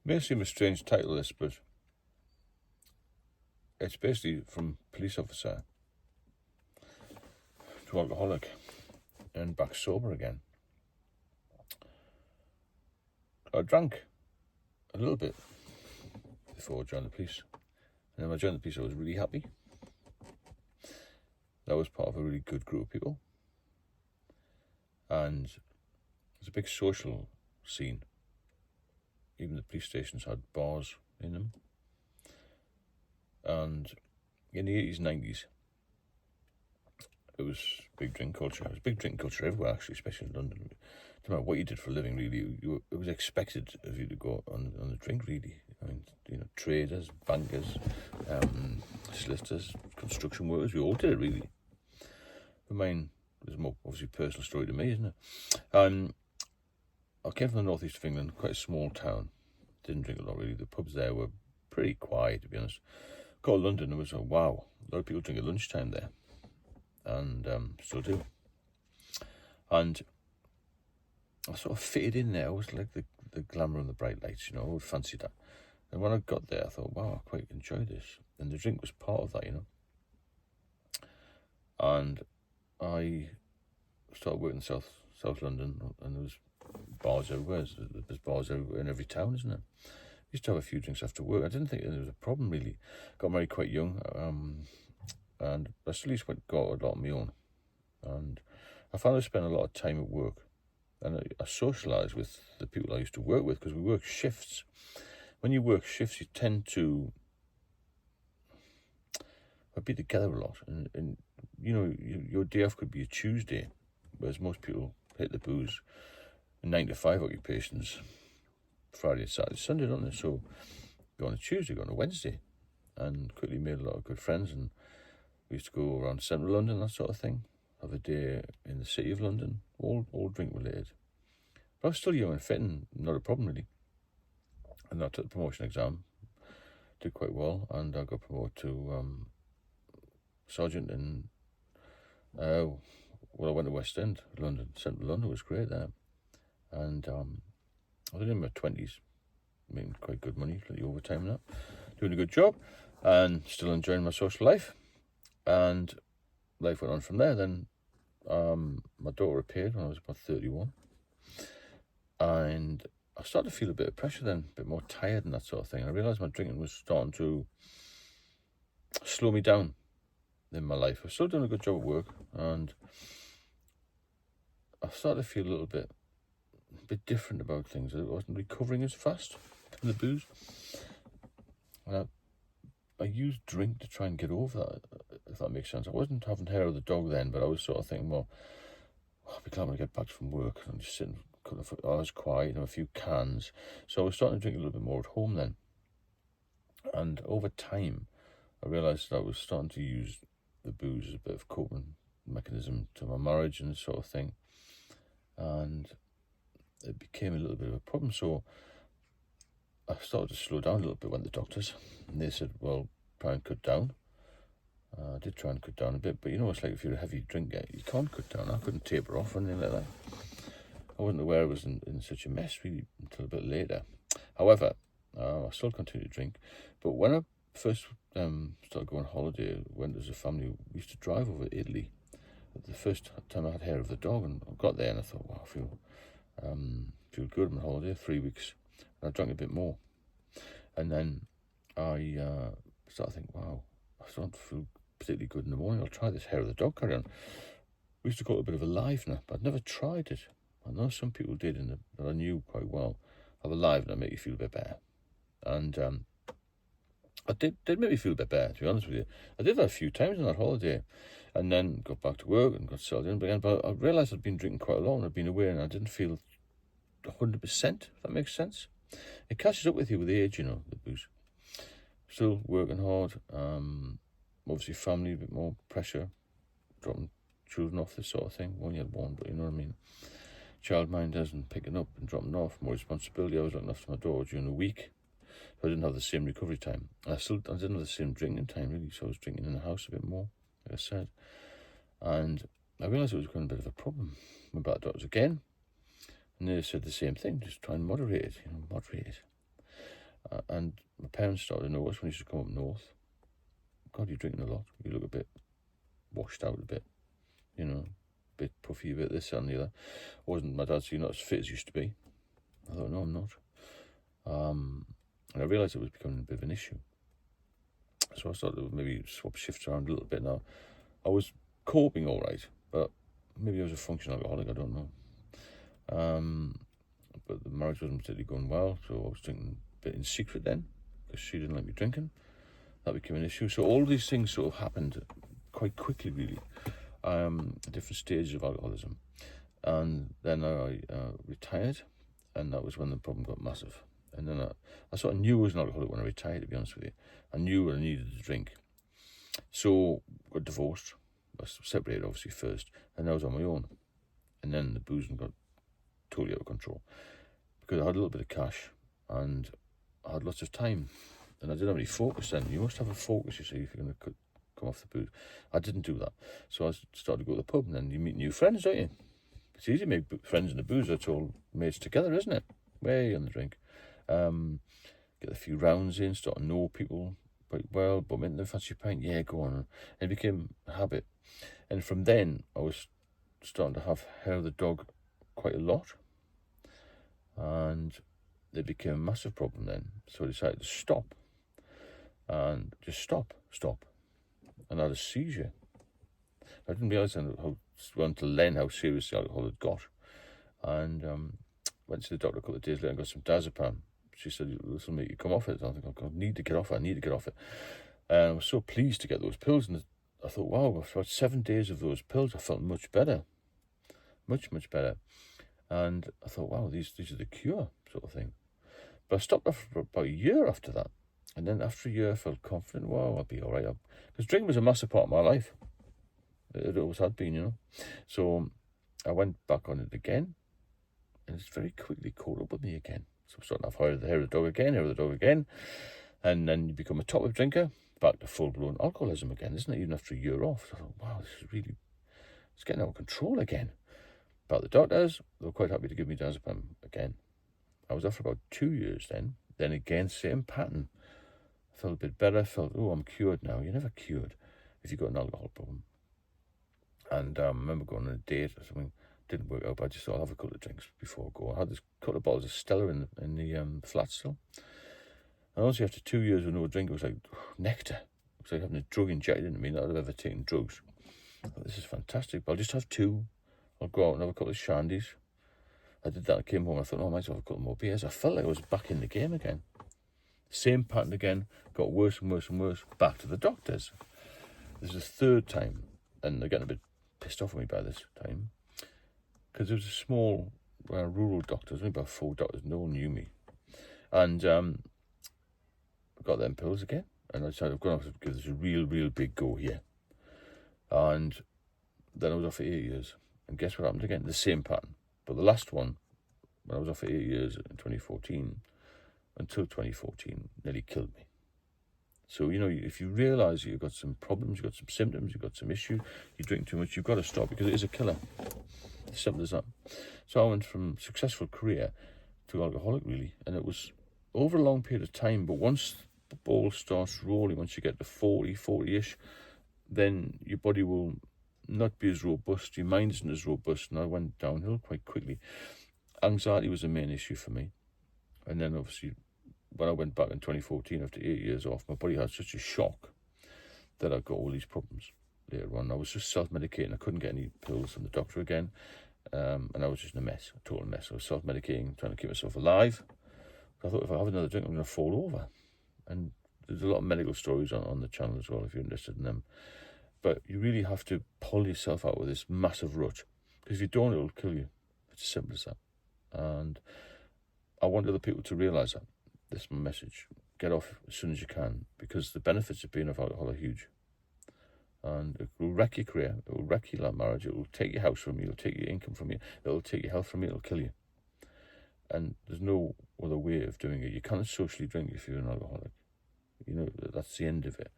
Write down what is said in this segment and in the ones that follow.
May seem a strange title, this, but it's basically from police officer to alcoholic and back sober again. I drank a little bit before I joined the police. And then when I joined the police, I was really happy. That was part of a really good group of people. And there's a big social scene. Even the police stations had bars in them. And in the 80s, 90s, it was big drink culture. It was big drink culture everywhere, actually, especially in London. No matter what you did for a living, really, it was expected of you to go on a drink, really. I mean, traders, bankers, solicitors, construction workers, we all did it, really. But mine was more, obviously, a personal story to me, isn't it? I came from the northeast of England, quite a small town. Didn't drink a lot, really. The pubs there were pretty quiet, to be honest. Got to London, it was like, wow, a lot of people drink at lunchtime there. And still do. And I sort of fitted in there. I was like the glamour and the bright lights, I would fancy that. And when I got there, I thought, wow, I quite enjoy this. And the drink was part of that, And I started working in South London, and there was bars everywhere. There's bars everywhere in every town, isn't it? I used to have a few drinks after work. I didn't think there was a problem, really. Got married quite young, and I still used to go out a lot on my own. And I found I spent a lot of time at work. And I socialised with the people I used to work with, because we work shifts. When you work shifts, you tend to be together a lot. And your day off could be a Tuesday, whereas most people hit the booze in 9 to 5 occupations, Friday, Saturday, Sunday, don't they? So go on a Tuesday, go on a Wednesday, and quickly made a lot of good friends. And we used to go around central London, that sort of thing. Have a day in the city of London, all drink related. But I was still young and fit, and not a problem, really. And I took the promotion exam, did quite well, and I got promoted to sergeant in, I went to West End, London. Central London was great there. And I was in my 20s, making quite good money, plenty of overtime and that, doing a good job, and still enjoying my social life. And life went on from there. Then my daughter appeared when I was about 31. And I started to feel a bit of pressure then, a bit more tired and that sort of thing. I realised my drinking was starting to slow me down in my life. I was still doing a good job at work, and I started to feel a bit different about things. I wasn't recovering as fast from the booze. And I used drink to try and get over that, if that makes sense. I wasn't having hair of the dog then, but I was sort of thinking, well, I'll be glad when I get back from work. I'm just sitting a couple of hours quiet and a few cans. So I was starting to drink a little bit more at home then. And over time, I realised that I was starting to use the booze as a bit of coping mechanism to my marriage and sort of thing. And it became a little bit of a problem. So I started to slow down a little bit, went to the doctors, and they said, well, try and cut down. I did try and cut down a bit, but it's like if you're a heavy drinker, you can't cut down. I couldn't taper off or anything like that. I wasn't aware I was in such a mess really until a bit later. However, I still continued to drink. But when I first started going on holiday, went as a family, we used to drive over to Italy. The first time I had hair of the dog, and I got there and I thought, wow, I feel good. I'm on holiday, 3 weeks, and I drank a bit more. And then I started thinking, wow, I started to feel particularly good in the morning. I'll try this hair of the dog carry on. We used to call it a bit of a livener, but I'd never tried it. I know some people did, that I knew quite well. Have a livener, make you feel a bit better. And I did make me feel a bit better, to be honest with you. I did that a few times on that holiday, and then got back to work and got settled in again. But I realised I'd been drinking quite a lot, and I'd been away, and I didn't feel 100%, if that makes sense. It catches up with you with age, the booze. Still working hard, obviously family, a bit more pressure, dropping children off, this sort of thing. We only had one, but you know what I mean. Childminders and picking up and dropping off, more responsibility. I was looking after my daughter during the week, so I didn't have the same recovery time. I didn't have the same drinking time, really, so I was drinking in the house a bit more, like I said. And I realised it was going to be a bit of a problem. Went back to doctors again, and they said the same thing, just try and moderate it, moderate it. And my parents started to notice when he used to come up north, God, you're drinking a lot. You look a bit washed out a bit, you know, a bit puffy, a bit this and the other. My dad said, you're not as fit as you used to be. I thought, no, I'm not. And I realised it was becoming a bit of an issue. So I started to maybe swap shifts around a little bit. Now, I was coping all right, but maybe I was a functional alcoholic, I don't know. But the marriage wasn't particularly going well, so I was drinking a bit in secret then, because she didn't like me drinking. That became an issue. So all these things sort of happened quite quickly, really, at different stages of alcoholism. And then I retired, and that was when the problem got massive. And then I sort of knew I was an alcoholic when I retired, to be honest with you. I knew I needed to drink. So got divorced. I separated, obviously, first, and I was on my own. And then the boozing got totally out of control, because I had a little bit of cash, and I had lots of time. And I didn't have any focus then. You must have a focus, you see, if you're going to come off the booze. I didn't do that. So I started to go to the pub, and then you meet new friends, don't you? It's easy to make friends in the booze. It's all mates together, isn't it? Way on the drink. Get a few rounds in, start to know people quite well. Bump into them, fancy a pint? Yeah, go on. And it became a habit. And from then, I was starting to have hair of the dog quite a lot. And it became a massive problem then. So I decided to stop. And just stop. And I had a seizure. I didn't realise until then how serious the alcohol had got. And went to the doctor a couple of days later and got some diazepam. She said, this will make you come off it. I think, I need to get off it. And I was so pleased to get those pills. And I thought, wow, after about 7 days of those pills, I felt much better. Much better. And I thought, wow, these are the cure, sort of thing. But I stopped for about a year after that. And then after a year, I felt confident, wow, I'll be all right. Because drinking was a massive part of my life. It always had been, you know. So I went back on it again. And it's very quickly caught up with me again. So I'm starting to have hair of the dog again. And then you become a top-up drinker, back to full-blown alcoholism again, isn't it? Even after a year off. So I thought, wow, it's getting out of control again. But the doctors, they were quite happy to give me diazepam again. I was off for about 2 years then. Then again, same pattern. I felt a bit better. Oh, I'm cured now. You're never cured if you've got an alcohol problem. And I remember going on a date or something. Didn't work out, but I just thought I'll have a couple of drinks before I go. I had this couple of bottles of Stella in the flat still. And honestly, after 2 years with no drink, it was like nectar. It was like having a drug injected into me. Not that I've ever taken drugs. I thought, this is fantastic, but I'll just have two. I'll go out and have a couple of shandies. I did that. I came home. I thought, I might as well have a couple more beers. I felt like I was back in the game again. Same pattern again. Got worse and worse and worse. Back to the doctors. This is the third time, and they're getting a bit pissed off with me by this time. Because there was a small rural doctor, only about 4 doctors, no one knew me. And I got them pills again, and I decided I'm going to have to give this a real big go here. And then I was off for 8 years. And guess what happened again? The same pattern. But the last one, when I was off for 8 years in 2014, until 2014, nearly killed me. So, you know, if you realise you've got some problems, you've got some symptoms, you've got some issues, you drink too much, you've got to stop, because it is a killer. As simple as that. So I went from successful career to alcoholic, really, and it was over a long period of time. But once the ball starts rolling, once you get to 40-ish, then your body will not be as robust, your mind isn't as robust, and I went downhill quite quickly. Anxiety was the main issue for me. And then obviously, when I went back in 2014, after 8 years off, my body had such a shock that I got all these problems later on. I was just self-medicating. I couldn't get any pills from the doctor again. And I was just in a mess, a total mess. I was self-medicating, trying to keep myself alive. I thought, if I have another drink, I'm going to fall over. And there's a lot of medical stories on the channel as well, if you're interested in them. But you really have to pull yourself out with this massive rut. Because if you don't, it'll kill you. It's as simple as that. And I want other people to realise that. This is my message. Get off as soon as you can, because the benefits of being off alcohol are huge. And it will wreck your career, it will wreck your marriage, it will take your house from you, it will take your income from you, it will take your health from you, it will kill you. And there's no other way of doing it. You can't socially drink if you're an alcoholic. You know, that's the end of it.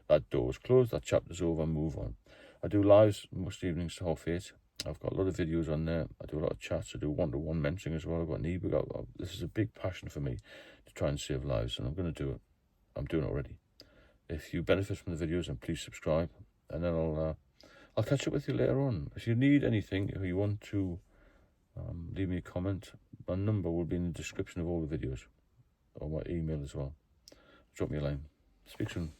That door's closed, that chapter's over, move on. I do lives most evenings to 8:30. I've got a lot of videos on there. I do a lot of chats. I do one-to-one mentoring as well. I've got an ebook. This is a big passion for me to try and save lives, and I'm going to do it. I'm doing it already. If you benefit from the videos, then please subscribe, and then I'll catch up with you later on. If you need anything, if you want to leave me a comment, my number will be in the description of all the videos, or my email as well. Drop me a line. Speak soon.